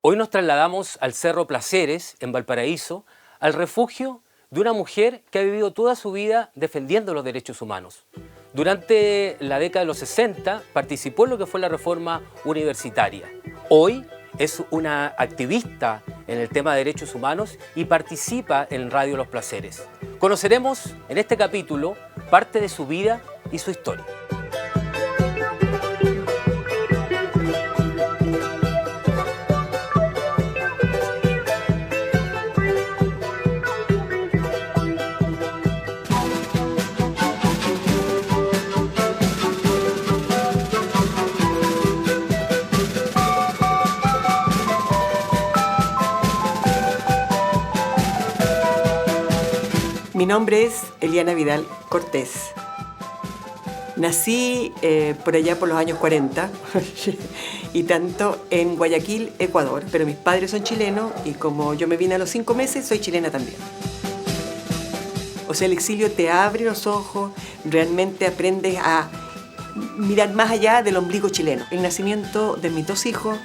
Hoy nos trasladamos al Cerro Placeres, en Valparaíso, al refugio de una mujer que ha vivido toda su vida defendiendo los derechos humanos. Durante la década de los 60 participó en lo que fue la reforma universitaria. Hoy es una activista en el tema de derechos humanos y participa en Radio Los Placeres. Conoceremos en este capítulo parte de su vida y su historia. Mi nombre es Eliana Vidal Cortés. Nací por allá por los años 40 y tanto en Guayaquil, Ecuador, pero mis padres son chilenos y como yo me vine a los 5 meses, soy chilena también. O sea, el exilio te abre los ojos, realmente aprendes a mirar más allá del ombligo chileno. El nacimiento de mis 2 hijos,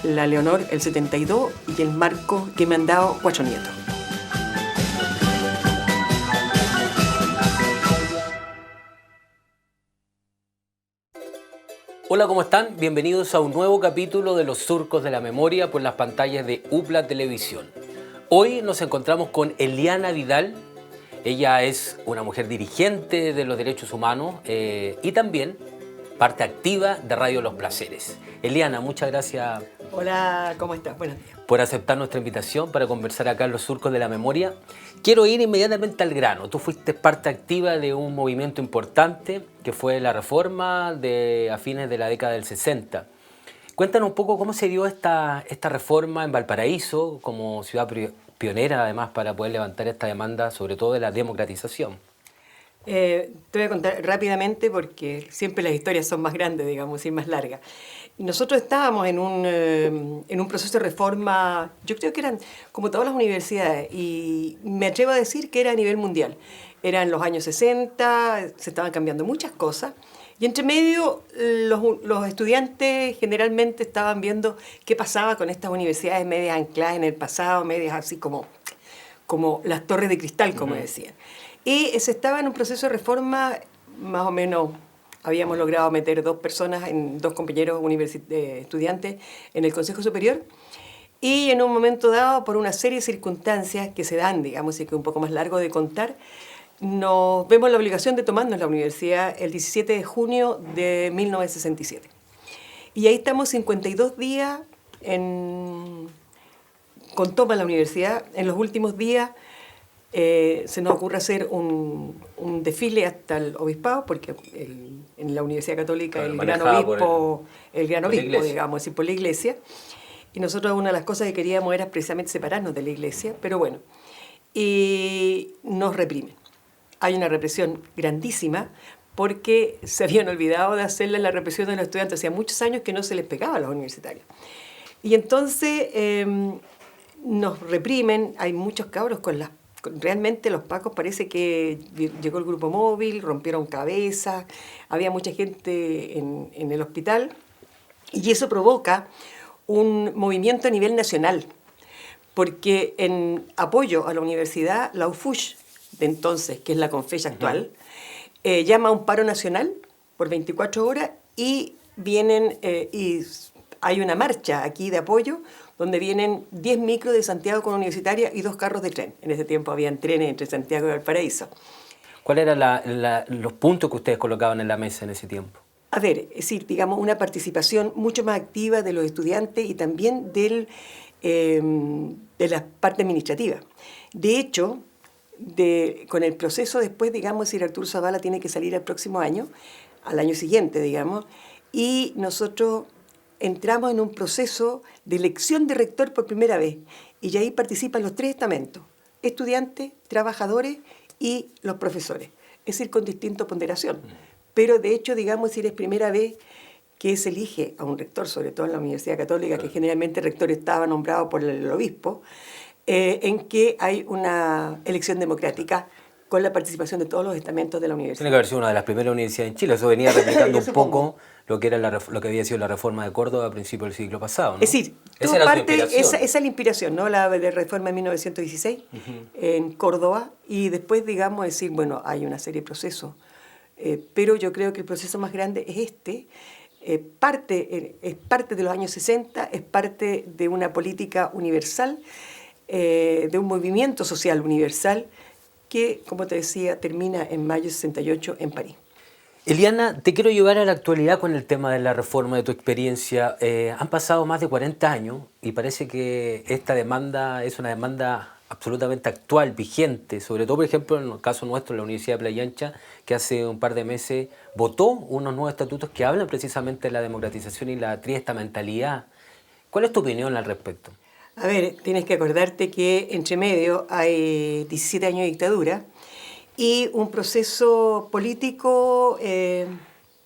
la Leonor, el 72, y el Marco, que me han dado 4 nietos. Hola, ¿cómo están? Bienvenidos a un nuevo capítulo de Los Surcos de la Memoria por las pantallas de UPLA Televisión. Hoy nos encontramos con Eliana Vidal. Ella es una mujer dirigente de los derechos humanos y también parte activa de Radio Los Placeres. Eliana, muchas gracias. Hola, ¿cómo estás? Buenos días. Por aceptar nuestra invitación para conversar acá en Los Surcos de la Memoria. Quiero ir inmediatamente al grano. Tú fuiste parte activa de un movimiento importante que fue la reforma a fines de la década del 60. Cuéntanos un poco cómo se dio esta reforma en Valparaíso, como ciudad pionera además para poder levantar esta demanda, sobre todo de la democratización. Te voy a contar rápidamente porque siempre las historias son más grandes, digamos, y más largas. Nosotros estábamos en un proceso de reforma, yo creo que eran como todas las universidades, y me atrevo a decir que era a nivel mundial. Eran los años 60, se estaban cambiando muchas cosas, y entre medio los estudiantes generalmente estaban viendo qué pasaba con estas universidades medias ancladas en el pasado, medias así como las torres de cristal, como decían. Y se estaba en un proceso de reforma, más o menos habíamos logrado meter 2 compañeros estudiantes en el Consejo Superior, y en un momento dado, por una serie de circunstancias que se dan, digamos, y que es un poco más largo de contar, nos vemos la obligación de tomarnos la universidad el 17 de junio de 1967. Y ahí estamos 52 días con toma en la universidad. En los últimos días se nos ocurre hacer un desfile hasta el obispado, porque en la Universidad Católica el gran obispo, digamos, y por la iglesia. Y nosotros una de las cosas que queríamos era precisamente separarnos de la iglesia, pero bueno, y nos reprimen. Hay una represión grandísima porque se habían olvidado de hacerle la represión de los estudiantes. Hacía muchos años que no se les pegaba a los universitarios. Y entonces nos reprimen, hay muchos cabros realmente los pacos, parece que llegó el grupo móvil, rompieron cabezas, había mucha gente en el hospital, y eso provoca un movimiento a nivel nacional, porque en apoyo a la universidad, la UFUSH de entonces, que es la Confecha actual, llama a un paro nacional por 24 horas y y hay una marcha aquí de apoyo donde vienen 10 micros de Santiago con Universitaria y 2 carros de tren. En ese tiempo habían trenes entre Santiago y Valparaíso. ¿Cuáles eran los puntos que ustedes colocaban en la mesa en ese tiempo? A ver, es decir, digamos, una participación mucho más activa de los estudiantes y también de la parte administrativa. De hecho, con el proceso después, digamos, si Arturo Zavala tiene que salir el próximo año, al año siguiente, digamos, y nosotros entramos en un proceso de elección de rector por primera vez, y ahí participan los 3 estamentos: estudiantes, trabajadores y los profesores, es decir, con distinta ponderación. Pero de hecho, digamos, si es primera vez que se elige a un rector, sobre todo en la Universidad Católica, que generalmente el rector estaba nombrado por el obispo, en que hay una elección democrática con la participación de todos los estamentos de la universidad. Tiene que haber sido una de las primeras universidades en Chile. Eso venía replicando un poco lo que era lo que había sido la reforma de Córdoba a principios del siglo pasado, ¿no? Es decir, esa es la inspiración, ¿no? La de reforma de 1916 en Córdoba, y después, digamos, decir, bueno, hay una serie de procesos, pero yo creo que el proceso más grande es este. Es parte de los años 60, es parte de una política universal, de un movimiento social universal que, como te decía, termina en mayo de 68 en París. Eliana, te quiero llevar a la actualidad con el tema de la reforma, de tu experiencia. Han pasado más de 40 años y parece que esta demanda es una demanda absolutamente actual, vigente, sobre todo, por ejemplo, en el caso nuestro, la Universidad de Playa Ancha, que hace un par de meses votó unos nuevos estatutos que hablan precisamente de la democratización y la triestamentalidad. ¿Cuál es tu opinión al respecto? A ver, tienes que acordarte que entre medio hay 17 años de dictadura y un proceso político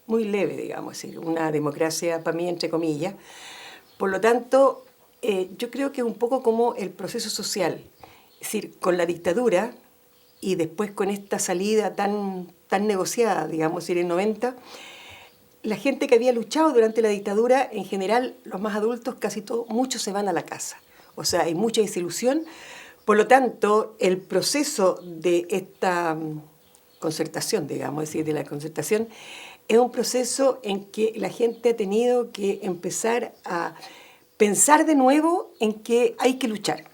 muy leve, digamos, es decir, una democracia, para mí, entre comillas. Por lo tanto, yo creo que es un poco como el proceso social. Es decir, con la dictadura y después con esta salida tan negociada, digamos, en el 90, la gente que había luchado durante la dictadura, en general, los más adultos, casi todos, muchos se van a la casa. O sea, hay mucha desilusión. Por lo tanto, el proceso de esta concertación, digamos, es decir, de la concertación, es un proceso en que la gente ha tenido que empezar a pensar de nuevo en que hay que luchar.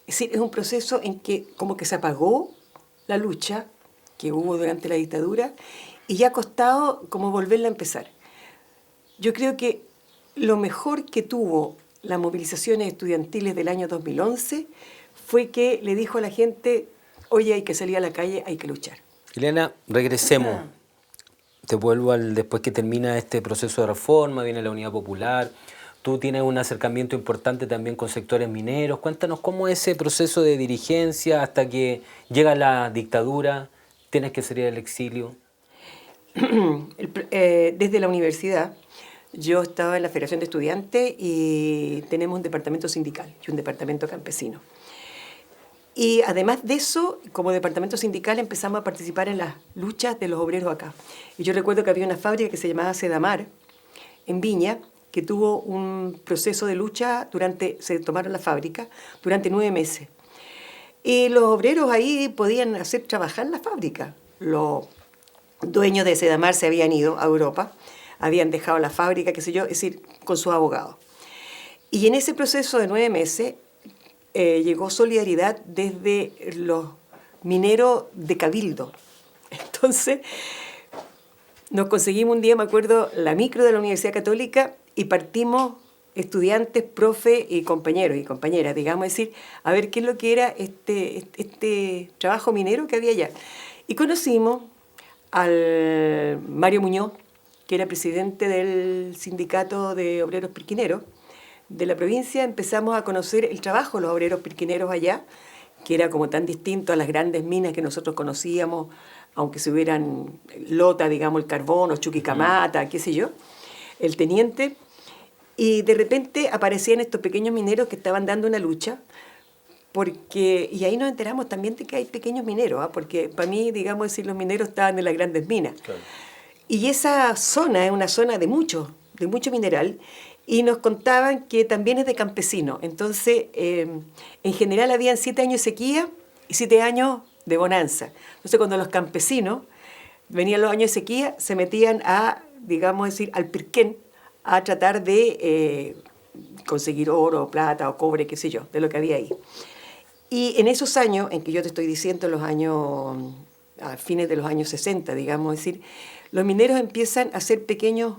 Es decir, es un proceso en que como que se apagó la lucha que hubo durante la dictadura y ya ha costado como volverla a empezar. Yo creo que lo mejor que tuvo las movilizaciones estudiantiles del año 2011 fue que le dijo a la gente, oye, hay que salir a la calle, hay que luchar. Eliana, regresemos. Te vuelvo después que termina este proceso de reforma, viene la Unidad Popular. Tú tienes un acercamiento importante también con sectores mineros. Cuéntanos cómo es ese proceso de dirigencia hasta que llega la dictadura, tienes que salir al exilio. Desde la universidad, yo estaba en la Federación de Estudiantes y tenemos un departamento sindical y un departamento campesino. Y además de eso, como departamento sindical empezamos a participar en las luchas de los obreros acá. Y yo recuerdo que había una fábrica que se llamaba Sedamar, en Viña, que tuvo un proceso de lucha se tomaron la fábrica durante 9 meses. Y los obreros ahí podían hacer trabajar la fábrica. Los dueños de Sedamar se habían ido a Europa, habían dejado la fábrica, qué sé yo, es decir, con sus abogados. Y en ese proceso de 9 meses llegó solidaridad desde los mineros de Cabildo. Entonces, nos conseguimos un día, me acuerdo, la micro de la Universidad Católica y partimos estudiantes, profe y compañeros y compañeras, digamos, es decir, a ver qué es lo que era este trabajo minero que había allá. Y conocimos al Mario Muñoz, que era presidente del Sindicato de Obreros Pirquineros de la provincia. Empezamos a conocer el trabajo de los obreros pirquineros allá, que era como tan distinto a las grandes minas que nosotros conocíamos, aunque se hubieran Lota, digamos, el carbón, o Chuquicamata, qué sé yo, el teniente. Y de repente aparecían estos pequeños mineros que estaban dando una lucha, y ahí nos enteramos también de que hay pequeños mineros, porque para mí, digamos, decir, los mineros estaban en las grandes minas. Claro. Y esa zona es una zona de mucho mineral, y nos contaban que también es de campesinos. Entonces, en general habían 7 años de sequía y 7 años de bonanza. Entonces, cuando los campesinos venían los años de sequía, se metían digamos decir, al Pirquén, a tratar de conseguir oro, plata o cobre, qué sé yo, de lo que había ahí. Y en esos años, en que yo te estoy diciendo, a fines de los años 60, digamos, es decir, los mineros empiezan a hacer pequeñas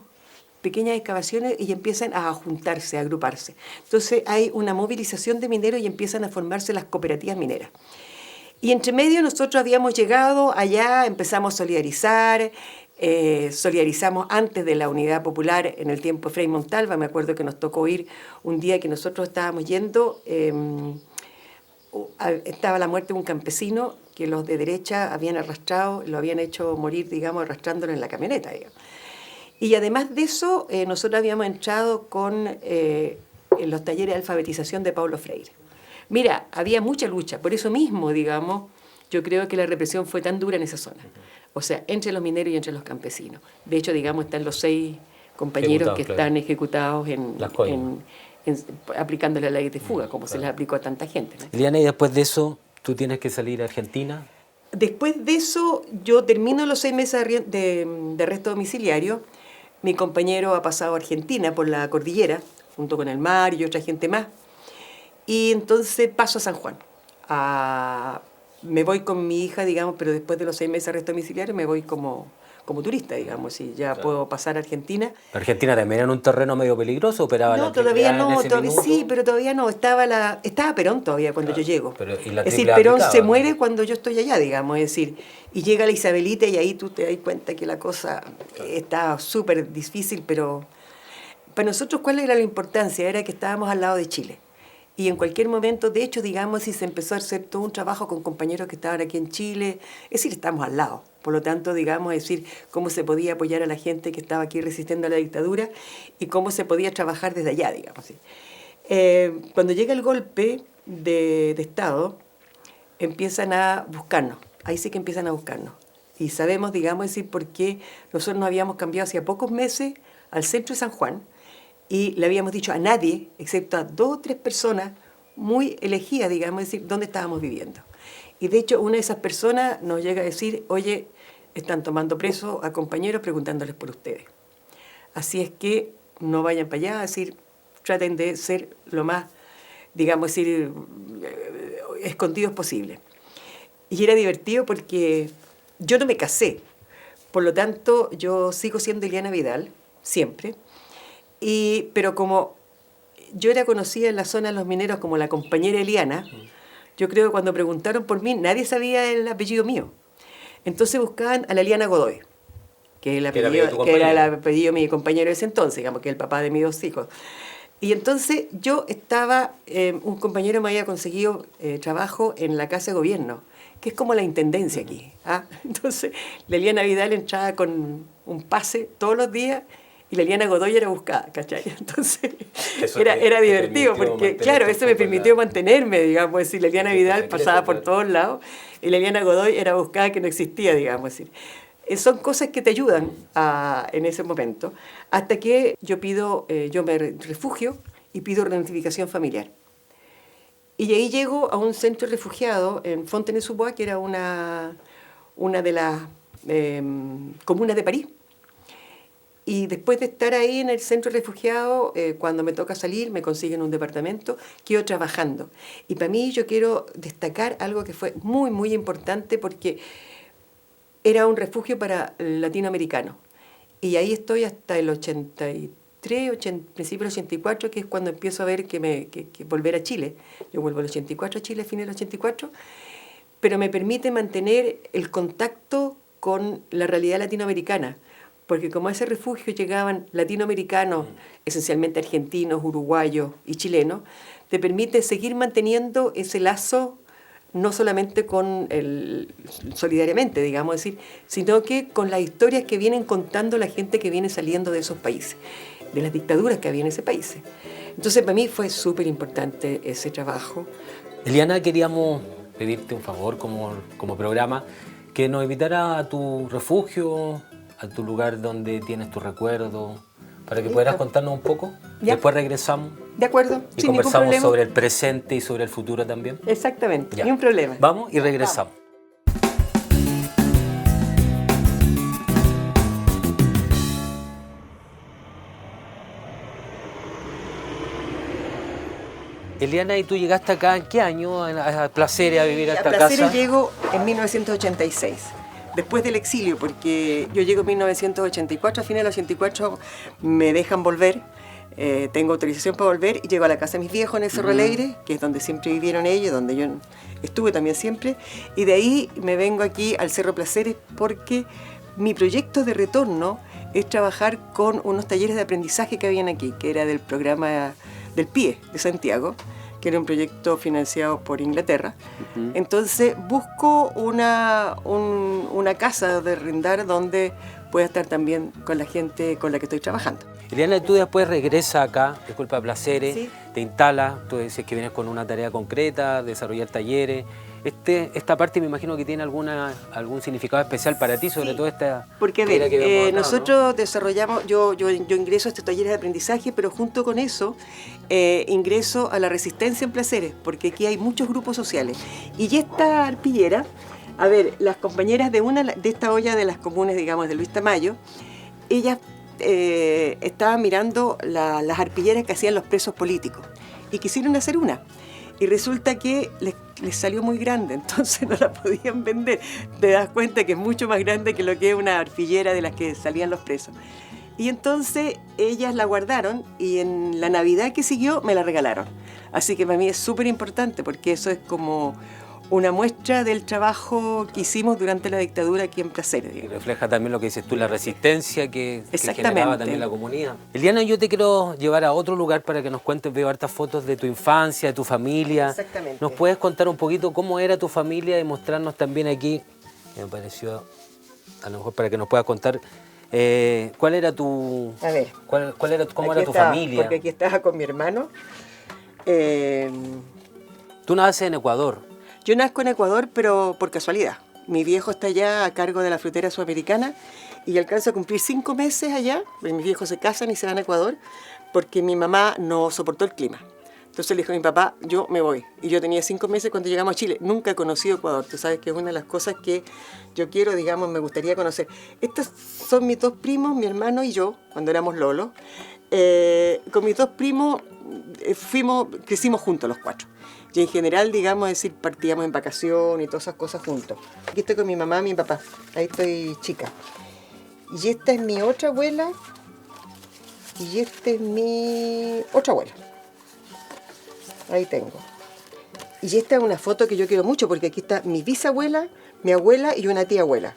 excavaciones y empiezan a juntarse, a agruparse. Entonces hay una movilización de mineros y empiezan a formarse las cooperativas mineras. Y entre medio nosotros habíamos llegado allá, empezamos a solidarizar, solidarizamos antes de la Unidad Popular en el tiempo de Frei Montalva. Me acuerdo que nos tocó ir un día que nosotros estábamos yendo, estaba la muerte de un campesino que los de derecha habían arrastrado, lo habían hecho morir, digamos, arrastrándolo en la camioneta, digamos. Y además de eso, nosotros habíamos entrado en los talleres de alfabetización de Paulo Freire. Mira, había mucha lucha, por eso mismo, digamos, yo creo que la represión fue tan dura en esa zona. O sea, entre los mineros y entre los campesinos. De hecho, digamos, están los 6 compañeros que están ejecutados aplicando la ley de fuga, como se les aplicó a tanta gente, ¿no? Eliana, y después de eso, ¿tú tienes que salir a Argentina? Después de eso, yo termino los 6 meses de arresto domiciliario. Mi compañero ha pasado a Argentina por la cordillera, junto con el mar y otra gente más. Y entonces paso a San Juan. Me voy con mi hija, digamos, pero después de los 6 meses de arresto domiciliario me voy como turista, digamos, y ya puedo pasar a Argentina. ¿Argentina también era un terreno medio peligroso? ¿Operaba no, la todavía no, sí, pero todavía no. Estaba Perón todavía cuando yo llego. Es decir, Perón se muere cuando yo estoy allá, digamos, es decir, y llega la Isabelita y ahí tú te das cuenta que la cosa está súper difícil, pero para nosotros, ¿cuál era la importancia? Era que estábamos al lado de Chile. Y en cualquier momento, de hecho, digamos, si se empezó a hacer todo un trabajo con compañeros que estaban aquí en Chile, es decir, estamos al lado. Por lo tanto, digamos, es decir, cómo se podía apoyar a la gente que estaba aquí resistiendo a la dictadura y cómo se podía trabajar desde allá, digamos así. Cuando llega el golpe de Estado, empiezan a buscarnos. Ahí sí que empiezan a buscarnos. Y sabemos, digamos, es decir, por qué nosotros nos habíamos cambiado hacía pocos meses al centro de San Juan, y le habíamos dicho a nadie, excepto a 2 o 3 personas muy elegidas, digamos, es decir, dónde estábamos viviendo. Y de hecho, una de esas personas nos llega a decir, oye, están tomando presos a compañeros preguntándoles por ustedes. Así es que no vayan para allá, es decir, traten de ser lo más, digamos, es decir, escondidos posible. Y era divertido porque yo no me casé, por lo tanto, yo sigo siendo Eliana Vidal, siempre. Pero como yo era conocida en la zona de los mineros como la compañera Eliana, yo creo que cuando preguntaron por mí, nadie sabía el apellido mío. Entonces buscaban a la Eliana Godoy, que era el apellido de mi compañero de ese entonces, digamos, que es el papá de mis 2 hijos. Y entonces yo estaba, un compañero me había conseguido trabajo en la Casa de Gobierno, que es como la intendencia aquí. Entonces la Eliana Vidal entraba con un pase todos los días, y la Eliana Godoy era buscada, ¿cachai? Entonces era divertido, porque claro, eso me permitió mantenerme, digamos, es decir, la Eliana Vidal pasaba por todos lados, y la Eliana Godoy era buscada, que no existía, digamos, es decir. Son cosas que te ayudan en ese momento, hasta que yo me refugio y pido reunificación familiar. Y ahí llego a un centro de refugiados en Fontenay-sous-Bois, que era una de las comunas de París. Y después de estar ahí en el centro de refugiados, cuando me toca salir, me consiguen un departamento, quedo trabajando. Y para mí yo quiero destacar algo que fue muy, muy importante, porque era un refugio para latinoamericanos. Y ahí estoy hasta el 83, principio del 84, que es cuando empiezo a ver que volver a Chile. Yo vuelvo al 84 a Chile, a fines del 84, pero me permite mantener el contacto con la realidad latinoamericana. Porque como a ese refugio llegaban latinoamericanos, esencialmente argentinos, uruguayos y chilenos, te permite seguir manteniendo ese lazo, no solamente solidariamente, digamos, decir, sino que con las historias que vienen contando la gente que viene saliendo de esos países, de las dictaduras que había en ese país. Entonces, para mí fue súper importante ese trabajo. Eliana, queríamos pedirte un favor como programa, que nos invitara a tu refugio, a tu lugar donde tienes tu recuerdo, para que pudieras contarnos un poco. ¿Ya? Después regresamos. De acuerdo. Y conversamos sobre el presente y sobre el futuro también. Exactamente, ni un problema. Vamos y regresamos. Eliana, ¿y tú llegaste acá en qué año a Placeres a vivir a esta casa? A Placeres llego en 1986. Después del exilio, porque yo llego en 1984, a fines del 84 me dejan volver, tengo autorización para volver y llego a la casa de mis viejos en el Cerro Alegre, que es donde siempre vivieron ellos, donde yo estuve también siempre, y de ahí me vengo aquí al Cerro Placeres porque mi proyecto de retorno es trabajar con unos talleres de aprendizaje que habían aquí, que era del programa del PIE de Santiago, que era un proyecto financiado por Inglaterra. Entonces busco una casa de arrendar donde pueda estar también con la gente con la que estoy trabajando. Eliana, tú después regresas acá, disculpa, a Placeres, sí. Te instalas, tú dices que vienes con una tarea concreta, desarrollar talleres, esta parte me imagino que tiene algún significado especial para ti, sobre todo esta... Porque a ver, nosotros desarrollamos, yo ingreso a estos talleres de aprendizaje, pero junto con eso ingreso a la resistencia en placeres, porque aquí hay muchos grupos sociales. Y esta arpillera, a ver, las compañeras de esta olla de las comunes, digamos, de Luis Tamayo, ellas estaban mirando las arpilleras que hacían los presos políticos y quisieron hacer una. Y resulta que les salió muy grande, entonces no la podían vender. Te das cuenta que es mucho más grande que lo que es una arpillera de las que salían los presos. Y entonces ellas la guardaron y en la Navidad que siguió me la regalaron. Así que para mí es súper importante porque eso es como una muestra del trabajo que hicimos durante la dictadura aquí en Placeres. Y refleja también lo que dices tú, la resistencia que generaba también la comunidad. Eliana, yo te quiero llevar a otro lugar para que nos cuentes, veo hartas fotos de tu infancia, de tu familia. Exactamente. ¿Nos puedes contar un poquito cómo era tu familia y mostrarnos también aquí, me pareció, a lo mejor para que nos puedas contar, cuál era tu... A ver. ¿Cómo era tu familia? Porque aquí estaba con mi hermano. Tú naces en Ecuador. Yo nazco en Ecuador, pero por casualidad. Mi viejo está allá a cargo de la frutera sudamericana y alcanza a cumplir 5 meses allá. Mis viejos se casan y se van a Ecuador porque mi mamá no soportó el clima. Entonces le dijo a mi papá, yo me voy. Y yo tenía 5 meses cuando llegamos a Chile. Nunca he conocido Ecuador. Tú sabes que es una de las cosas que yo quiero, digamos, me gustaría conocer. Estos son mis 2 primos, mi hermano y yo, cuando éramos lolos. Con mis 2 primos crecimos juntos los 4. Y en general, digamos, es decir, partíamos en vacaciones y todas esas cosas juntos. Aquí estoy con mi mamá y mi papá. Ahí estoy chica. Y esta es mi otra abuela. Y esta es mi otra abuela. Ahí tengo. Y esta es una foto que yo quiero mucho porque aquí está mi bisabuela, mi abuela y una tía abuela.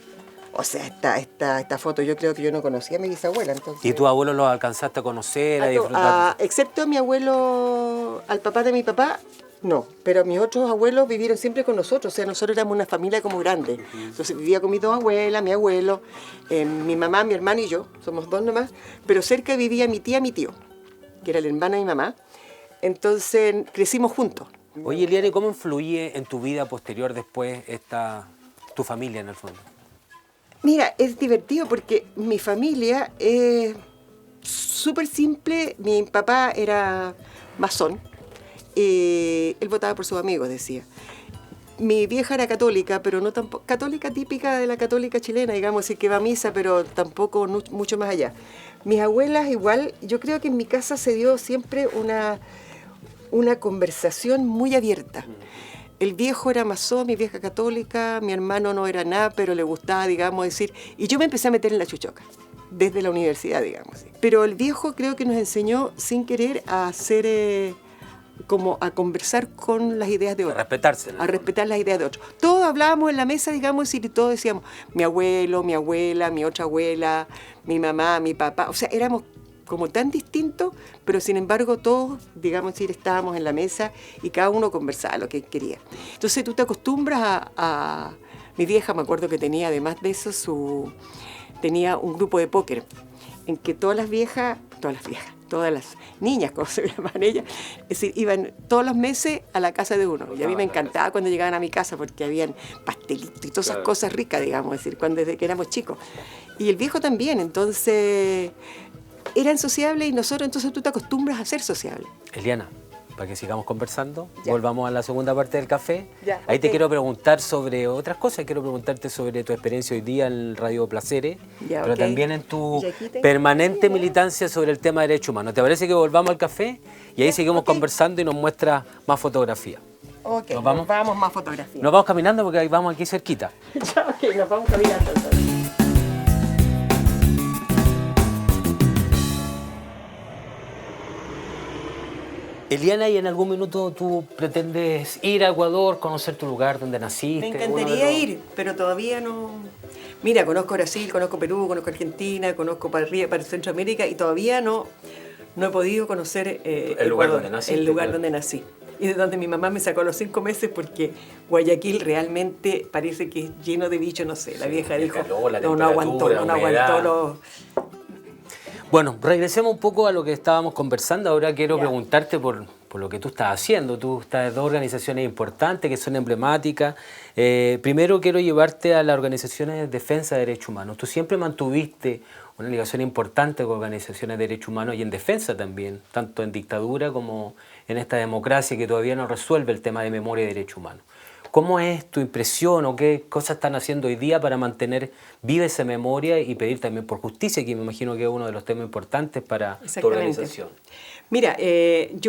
O sea, esta foto yo creo que yo no conocía a mi bisabuela. Entonces... ¿Y tu abuelo lo alcanzaste a conocer, a disfrutar? Excepto a mi abuelo, al papá de mi papá, no. Pero mis otros abuelos vivieron siempre con nosotros. O sea, nosotros éramos una familia como grande. Entonces vivía con mis 2 abuelas, mi abuelo, mi mamá, mi hermano y yo. Somos 2 nomás. Pero cerca vivía mi tía, mi tío, que era el hermano de mi mamá. Entonces crecimos juntos. Oye, Eliana, ¿cómo influye en tu vida posterior después tu familia en el fondo? Mira, es divertido porque mi familia es súper simple. Mi papá era masón. Él votaba por sus amigos, decía. Mi vieja era católica, pero no tampoco católica típica de la católica chilena, digamos, así que va a misa, pero tampoco mucho más allá. Mis abuelas igual, yo creo que en mi casa se dio siempre una conversación muy abierta. El viejo era masón, mi vieja católica, mi hermano no era nada, pero le gustaba, digamos, decir... Y yo me empecé a meter en la chuchoca, desde la universidad, digamos. Pero el viejo creo que nos enseñó, sin querer, a hacer... como a conversar con las ideas de otros. A respetárselas. A respetar las ideas de otros. Todos hablábamos en la mesa, digamos, y todos decíamos, mi abuelo, mi abuela, mi otra abuela, mi mamá, mi papá. O sea, éramos como tan distintos, pero sin embargo todos, digamos, estábamos en la mesa y cada uno conversaba lo que quería. Entonces tú te acostumbras a... Mi vieja, me acuerdo que tenía, además de eso, tenía un grupo de póker en que todas las niñas, como se llaman ellas, es decir, iban todos los meses a la casa de uno. Y a mí me encantaba cuando llegaban a mi casa porque habían pastelitos y todas esas cosas ricas, digamos, es decir, desde que éramos chicos. Y el viejo también, entonces eran sociables y nosotros, entonces tú te acostumbras a ser sociable. Eliana, para que sigamos conversando, volvamos a la segunda parte del café. Ya, ahí te quiero preguntar sobre otras cosas, quiero preguntarte sobre tu experiencia hoy día en Radio Placeres, pero también en tu permanente militancia sobre el tema de derechos humanos. ¿Te parece que volvamos al café? Y ahí seguimos conversando y nos muestras más fotografías. Ok, nos vamos más fotografías. Nos vamos caminando porque ahí vamos aquí cerquita. Ya, ok, nos vamos caminando entonces. Eliana, ¿y en algún minuto tú pretendes ir a Ecuador, conocer tu lugar donde naciste? Me encantaría ir, pero todavía no... Mira, conozco Brasil, conozco Perú, conozco Argentina, conozco para Centroamérica y todavía no he podido conocer el lugar donde nací. El lugar donde nací. Y de donde mi mamá me sacó a los 5 meses porque Guayaquil realmente parece que es lleno de bichos, no sé. La vieja dijo, no aguantó los... Bueno, regresemos un poco a lo que estábamos conversando. Ahora quiero preguntarte por por lo que tú estás haciendo. Tú estás en dos organizaciones importantes que son emblemáticas. Primero quiero llevarte a las organizaciones de defensa de derechos humanos. Tú siempre mantuviste una ligación importante con organizaciones de derechos humanos y en defensa también, tanto en dictadura como en esta democracia que todavía no resuelve el tema de memoria y derechos humanos. ¿Cómo es tu impresión o qué cosas están haciendo hoy día para mantener viva esa memoria y pedir también por justicia, que me imagino que es uno de los temas importantes para tu organización? Mira,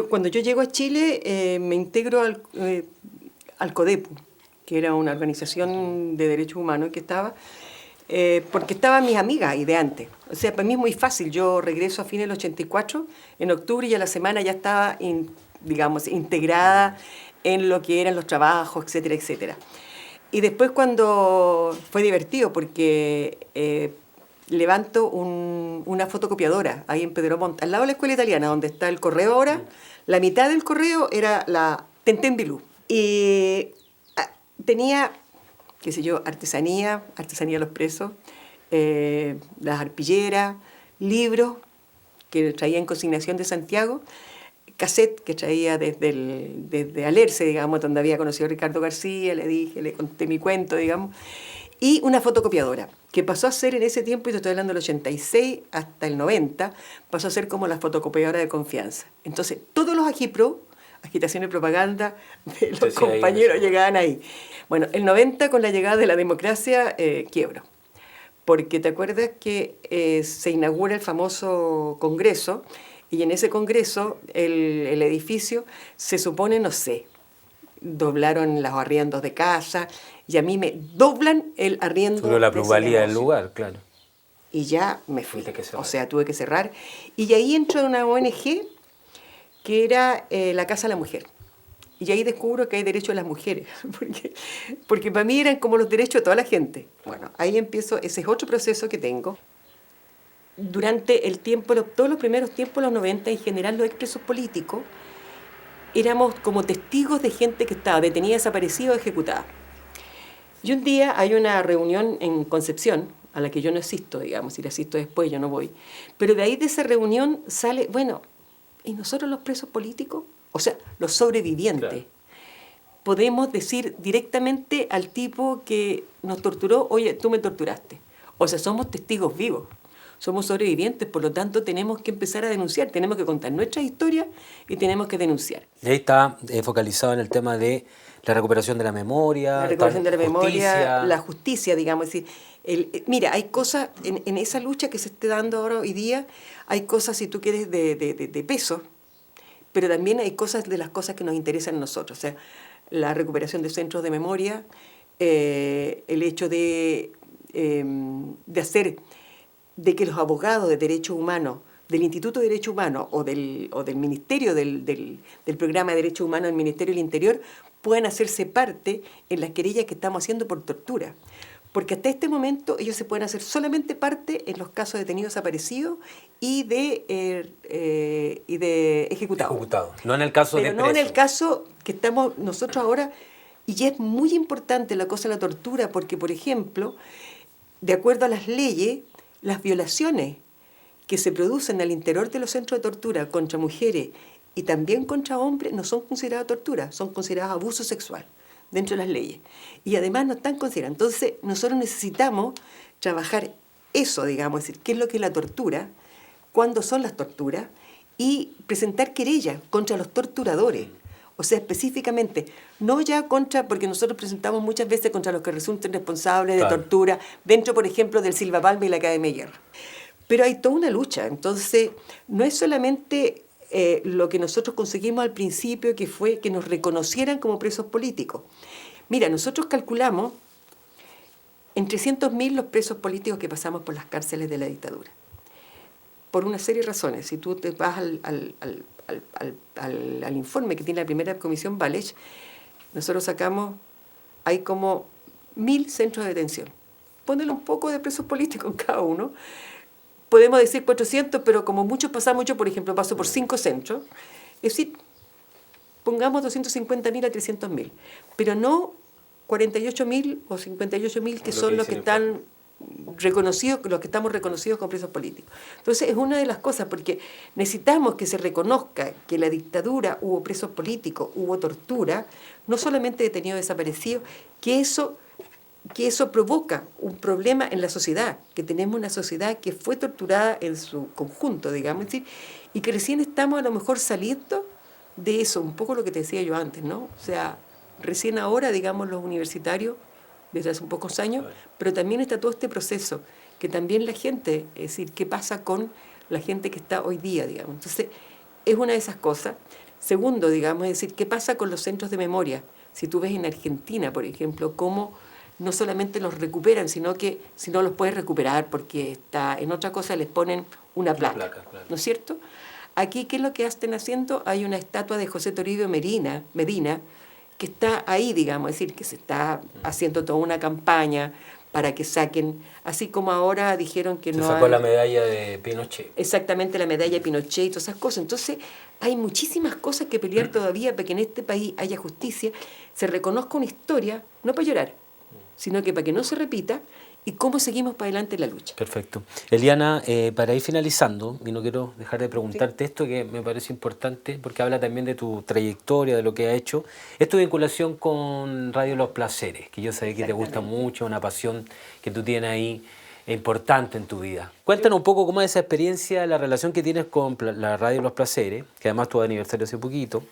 cuando yo llego a Chile me integro al CODEPU, que era una organización de derechos humanos que estaba, porque estaban mis amigas ahí de antes. O sea, para mí es muy fácil. Yo regreso a fines del 84, en octubre, y a la semana ya estaba, digamos, integrada en lo que eran los trabajos, etcétera, etcétera. Y después cuando fue divertido, porque levanto una fotocopiadora ahí en Pedro Montt, al lado de la escuela italiana, donde está el correo ahora. La mitad del correo era la Tentembilú. Y tenía, qué sé yo, artesanía de los presos, las arpilleras, libros que traía en consignación de Santiago, cassette que traía desde Alerce, digamos, donde había conocido a Ricardo García, le conté mi cuento, digamos, y una fotocopiadora, que pasó a ser en ese tiempo, y te estoy hablando del 86 hasta el 90, pasó a ser como la fotocopiadora de confianza. Entonces, todos los Agipro, agitación y propaganda de los compañeros, llegaban ahí. Bueno, el 90, con la llegada de la democracia, quiebro. Porque te acuerdas que se inaugura el famoso Congreso, y en ese Congreso el edificio se supone, no sé, doblaron los arriendos de casa, y a mí me doblan el arriendo. Sobre la plusvalía del lugar, claro. Y ya me fui. O sea, tuve que cerrar. Y ahí entro en una ONG que era la Casa de la Mujer. Y ahí descubro que hay derechos de las mujeres, porque para mí eran como los derechos de toda la gente. Bueno, ahí empiezo, ese es otro proceso que tengo. Durante el tiempo, todos los primeros tiempos, los 90, en general los expresos políticos, éramos como testigos de gente que estaba detenida, desaparecida o ejecutada. Y un día hay una reunión en Concepción, a la que yo no asisto, digamos, si la asisto después yo no voy, pero de ahí de esa reunión sale, bueno, ¿y nosotros los presos políticos? O sea, los sobrevivientes. Claro. Podemos decir directamente al tipo que nos torturó, oye, tú me torturaste. O sea, somos testigos vivos. Somos sobrevivientes, por lo tanto tenemos que empezar a denunciar, tenemos que contar nuestras historias y tenemos que denunciar. Y ahí está focalizado en el tema de la recuperación de la memoria. La recuperación de la memoria, la justicia, digamos. Es decir, mira, hay cosas, en esa lucha que se esté dando ahora hoy día, hay cosas, si tú quieres, de peso, pero también hay cosas de las cosas que nos interesan a nosotros. O sea, la recuperación de centros de memoria, el hecho de hacer de que los abogados de derechos humanos del Instituto de Derechos Humanos o del Ministerio del Programa de Derechos Humanos del Ministerio del Interior puedan hacerse parte en las querellas que estamos haciendo por tortura. Porque hasta este momento ellos se pueden hacer solamente parte en los casos de detenidos desaparecidos y de ejecutados. No en el caso Pero de no en el caso que estamos nosotros ahora. Y es muy importante la cosa de la tortura porque, por ejemplo, de acuerdo a las leyes, las violaciones que se producen al interior de los centros de tortura contra mujeres y también contra hombres no son consideradas tortura, son consideradas abuso sexual dentro de las leyes. Y además no están consideradas. Entonces, nosotros necesitamos trabajar eso, digamos, es decir, qué es lo que es la tortura, cuándo son las torturas, y presentar querellas contra los torturadores. O sea, específicamente, no ya contra, porque nosotros presentamos muchas veces contra los que resulten responsables de tortura, dentro, por ejemplo, del Silva Palma y la Academia de Guerra. Pero hay toda una lucha. Entonces, no es solamente lo que nosotros conseguimos al principio, que fue que nos reconocieran como presos políticos. Mira, nosotros calculamos en 300.000 los presos políticos que pasamos por las cárceles de la dictadura. Por una serie de razones. Si tú te vas al informe que tiene la primera comisión Valech, nosotros sacamos, hay como 1.000 centros de detención. Ponele un poco de presos políticos en cada uno. Podemos decir 400, pero como muchos pasamos, yo por ejemplo paso por 5 centros, es decir, pongamos 250.000 a 300.000, pero no 48.000 o 58.000 que son los que están reconocidos, los que estamos reconocidos como presos políticos. Entonces es una de las cosas, porque necesitamos que se reconozca que en la dictadura hubo presos políticos, hubo tortura, no solamente detenidos desaparecidos, que eso provoca un problema en la sociedad, que tenemos una sociedad que fue torturada en su conjunto, digamos, es decir, y que recién estamos a lo mejor saliendo de eso, un poco lo que te decía yo antes, ¿no? O sea, recién ahora, digamos, los universitarios, desde hace un pocos años, pero también está todo este proceso, que también la gente, es decir, qué pasa con la gente que está hoy día, digamos. Entonces, es una de esas cosas. Segundo, digamos, es decir, qué pasa con los centros de memoria. Si tú ves en Argentina, por ejemplo, cómo no solamente los recuperan, sino que si no los puedes recuperar porque está en otra cosa les ponen una placa, claro. ¿No es cierto? Aquí, ¿qué es lo que están haciendo? Hay una estatua de José Toribio Medina, que está ahí, digamos, es decir, que se está haciendo toda una campaña para que saquen, así como ahora dijeron que se no sacó hay, la medalla de Pinochet. Exactamente, la medalla de Pinochet y todas esas cosas. Entonces, hay muchísimas cosas que pelear todavía para que en este país haya justicia, se reconozca una historia, no para llorar, sino que para que no se repita, y cómo seguimos para adelante en la lucha. Perfecto. Eliana, para ir finalizando, y no quiero dejar de preguntarte esto que me parece importante, porque habla también de tu trayectoria, de lo que has hecho, es tu vinculación con Radio Los Placeres, que yo sé que te gusta mucho, una pasión que tú tienes ahí importante en tu vida. Cuéntanos un poco cómo es esa experiencia, la relación que tienes con la Radio Los Placeres, que además tuvo aniversario hace poquito,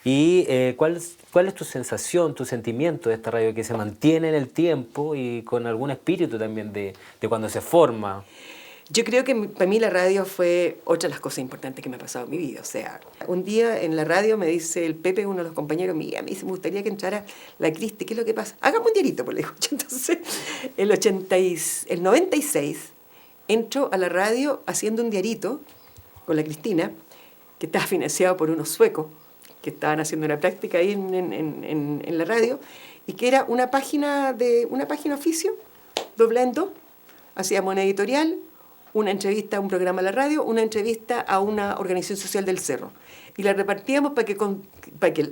y ¿cuál es tu sensación, tu sentimiento de esta radio que se mantiene en el tiempo y con algún espíritu también de cuando se forma? Yo creo que para mí la radio fue otra de las cosas importantes que me ha pasado en mi vida. O sea, un día en la radio me dice el Pepe, uno de los compañeros míos, me dice, me gustaría que entrara la Cristi, ¿qué es lo que pasa? Hagamos un diarito, pues le digo. Entonces, el 96 entro a la radio haciendo un diarito con la Cristina, que estaba financiado por unos suecos, que estaban haciendo una práctica ahí en la radio, y que era una página oficio, doblada en dos. Hacíamos una editorial, una entrevista a un programa de la radio, una entrevista a una organización social del Cerro. Y la repartíamos para que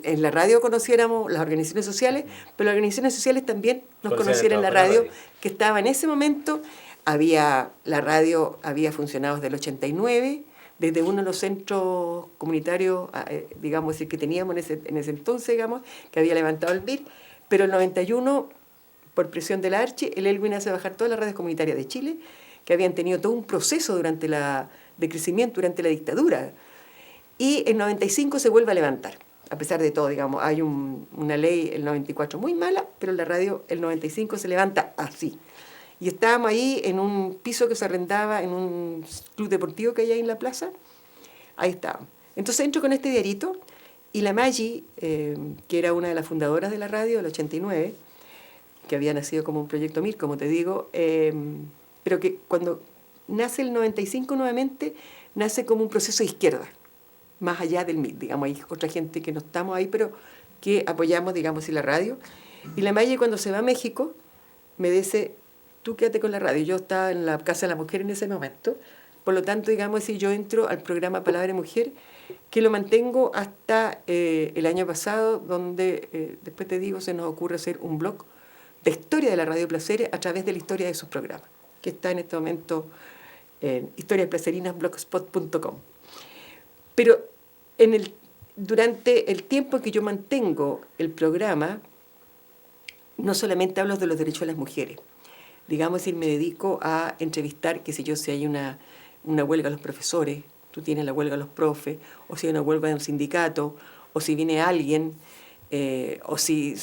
en la radio conociéramos las organizaciones sociales, pero las organizaciones sociales también nos conocieran en la radio, que estaba en ese momento, la radio había funcionado desde el 89, desde uno de los centros comunitarios, digamos, que teníamos en ese entonces, digamos, que había levantado el BIR, pero el 91, por presión de la Archi, el Elwin hace bajar todas las radios comunitarias de Chile, que habían tenido todo un proceso de crecimiento durante la dictadura, y en 95 se vuelve a levantar, a pesar de todo, digamos, hay una ley, el 94, muy mala, pero la radio, el 95 se levanta así. Y estábamos ahí en un piso que se arrendaba en un club deportivo que hay ahí en la plaza. Ahí estábamos. Entonces entro con este diarito y la Maggi, que era una de las fundadoras de la radio del 89, que había nacido como un proyecto MIR, como te digo, pero que cuando nace el 95 nuevamente, nace como un proceso de izquierda, más allá del MIR. Digamos, hay otra gente que no estamos ahí, pero que apoyamos, digamos, la radio. Y la Maggi, cuando se va a México, me dice, tú quédate con la radio. Yo estaba en la Casa de la Mujer en ese momento, por lo tanto, digamos, si yo entro al programa Palabra Mujer, que lo mantengo hasta el año pasado, donde, después te digo, se nos ocurre hacer un blog de historia de la Radio Placeres a través de la historia de sus programas, que está en este momento en historiasplacerinasblogspot.com. Pero durante el tiempo que yo mantengo el programa, no solamente hablo de los derechos de las mujeres, digamos, me dedico a entrevistar, qué sé yo, si hay una huelga de los profesores, tú tienes la huelga de los profes, o si hay una huelga de un sindicato, o si viene alguien, o si,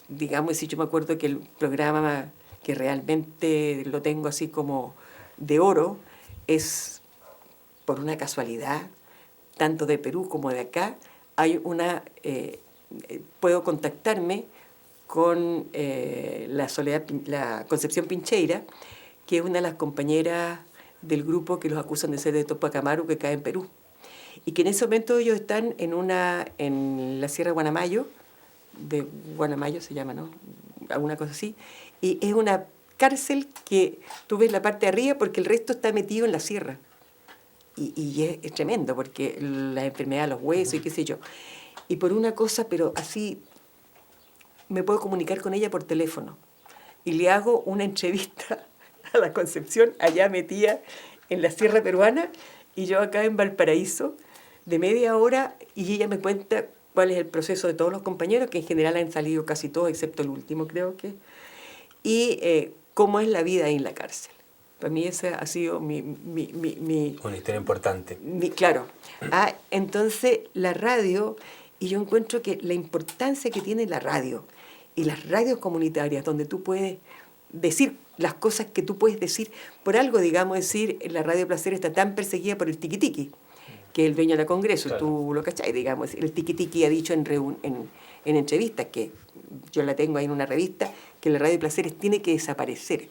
digamos, si yo me acuerdo que el programa que realmente lo tengo así como de oro, es por una casualidad, tanto de Perú como de acá, puedo contactarme con la Concepción Pincheira, que es una de las compañeras del grupo que los acusan de ser de Tupac Amaru, que cae en Perú. Y que en ese momento ellos están en la Sierra de Guanamayo se llama, ¿no? Alguna cosa así. Y es una cárcel que tú ves la parte de arriba porque el resto está metido en la sierra. Y es tremendo porque la enfermedad de los huesos y qué sé yo. Y por una cosa, pero así, me puedo comunicar con ella por teléfono y le hago una entrevista a la Concepción, allá metía en la sierra peruana, y yo acá en Valparaíso, de media hora, y ella me cuenta cuál es el proceso de todos los compañeros, que en general han salido casi todos, excepto el último, creo que, y cómo es la vida ahí en la cárcel. Para mí esa ha sido una historia importante. Claro. Entonces, la radio, y yo encuentro que la importancia que tiene la radio, y las radios comunitarias, donde tú puedes decir las cosas que tú puedes decir, por algo, digamos, decir, la Radio Placer está tan perseguida por el tiquitiqui, que es el dueño de la Congreso, claro. Tú lo cachai, digamos, el tiquitiqui ha dicho en entrevistas, que yo la tengo ahí en una revista, que la Radio Placeres tiene que desaparecer.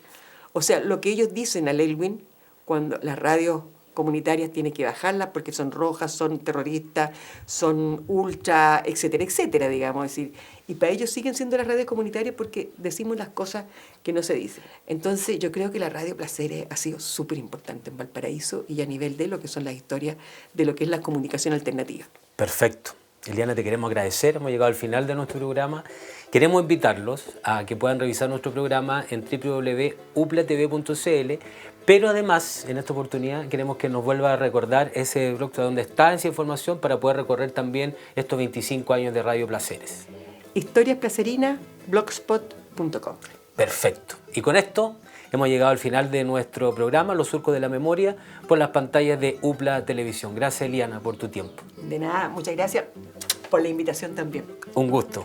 O sea, lo que ellos dicen a Lelwin, cuando las radios comunitarias tienen que bajarlas porque son rojas, son terroristas, son ultra, etcétera, etcétera, digamos. Decir. Y para ellos siguen siendo las radios comunitarias porque decimos las cosas que no se dicen. Entonces yo creo que la Radio Placeres ha sido súper importante en Valparaíso y a nivel de lo que son las historias de lo que es la comunicación alternativa. Perfecto. Eliana, te queremos agradecer, hemos llegado al final de nuestro programa. Queremos invitarlos a que puedan revisar nuestro programa en www.uplatv.cl, pero además, en esta oportunidad, queremos que nos vuelva a recordar ese blog donde está esa información para poder recorrer también estos 25 años de Radio Placeres. Historiasplacerinas.blogspot.com. Perfecto. Y con esto hemos llegado al final de nuestro programa, Los Surcos de la Memoria, por las pantallas de UPLA Televisión. Gracias, Eliana, por tu tiempo. De nada, muchas gracias por la invitación también. Un gusto.